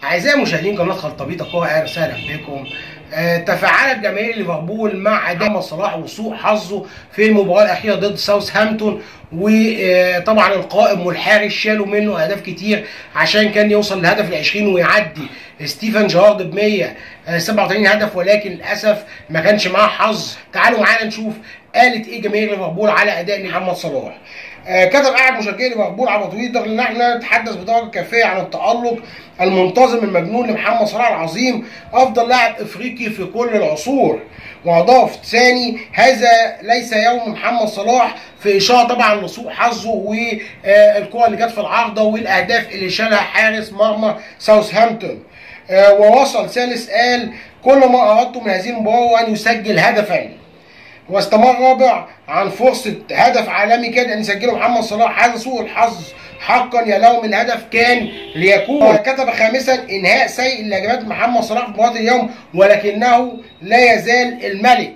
أعزائي مشاهدين قناة خلطبيط الكورة، أهلا وسهلا بكم. تفاعلت جماهير ليفربول مع أداء محمد صلاح وسوء حظه في المباراة الأخيرة ضد ساوثهامبتون، وطبعا القائم والحارس شالوا منه أهداف كتير عشان كان يوصل لهدف ال20 ويعدي ستيفن جيرارد ب 187 هدف، ولكن للأسف ما كانش معاه حظ. تعالوا معانا نشوف قالت إيه جماهير ليفربول على أداء محمد صلاح. كتب أحد مشجعي ليفربول على تويتر ان احنا نتحدث بدرجه كافيه عن التألق المنتظم المجنون لمحمد صلاح العظيم، افضل لاعب افريقي في كل العصور. واضاف ثاني: هذا ليس يوم محمد صلاح، في اشاره طبعا لسوء حظه والكره اللي جت في العارضه والاهداف اللي شالها حارس مرمى ساوثهامبتون. ووصل ثالث قال: كل ما اردت من هذه المباراه هو ان يسجل هدفا. واستمر رابع: عن فرصة هدف عالمي كان أن يسجله محمد صلاح، هذا سوء الحظ حقا، يا لو من هدف كان ليكون. وكتب خامسا: إنهاء سيء لهجمات محمد صلاح في مباراة اليوم، ولكنه لا يزال الملك.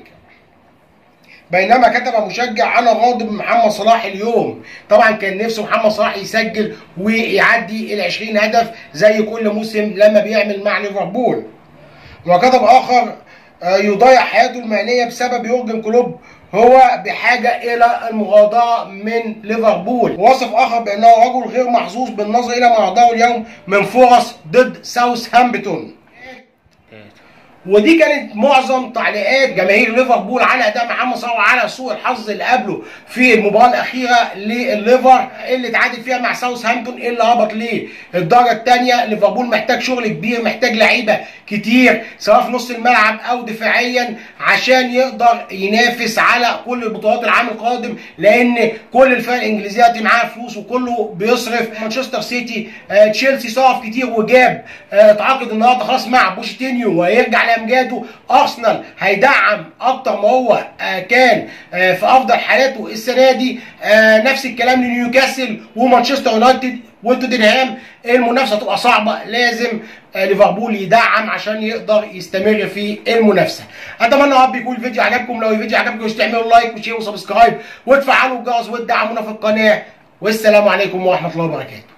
بينما كتب مشجع: أنا راضي بمحمد صلاح اليوم. طبعا كان نفسه محمد صلاح يسجل ويعدي ال20 هدف زي كل موسم لما بيعمل مع ليفربول. وكتب آخر: يضيع حياته المهنية بسبب يورجن كلوب، هو بحاجة إلى المغادرة من ليفربول. ووصف آخر بأنه رجل غير محظوظ بالنظر إلى ما أحضره اليوم من فرص ضد ساوثهامبتون. ودي كانت معظم تعليقات جماهير ليفربول على اداء محمد صلاح وعلى سوء الحظ اللي قابله في المباراه الاخيره لليفر اللي اتعادل فيها مع ساوثهامبتون اللي هبط للدرجه الثانيه. ليفربول محتاج شغل كبير، محتاج لعيبه كتير سواء في نص الملعب او دفاعيا عشان يقدر ينافس على كل البطولات العام القادم، لان كل الفرق الانجليزيه معاها فلوس وكله بيصرف. مانشستر سيتي، تشيلسي صرف كتير وجاب، اتعاقد النهارده خلاص مع بوشيتينيو وهيرجع امجاده. ارسنال هيدعم اكتر ما هو كان في افضل حالاته السنه دي. نفس الكلام لنيوكاسل ومانشستر يونايتد وتوتنهام. المنافسه تبقى صعبه، لازم ليفربول يدعم عشان يقدر يستمر في المنافسه. اتمنى رب يكون الفيديو عجبكم. لو الفيديو عجبكم تعملوا لايك وشير وسبسكرايب وتفعلوا الجرس وتدعمونا في القناه. والسلام عليكم ورحمه الله وبركاته.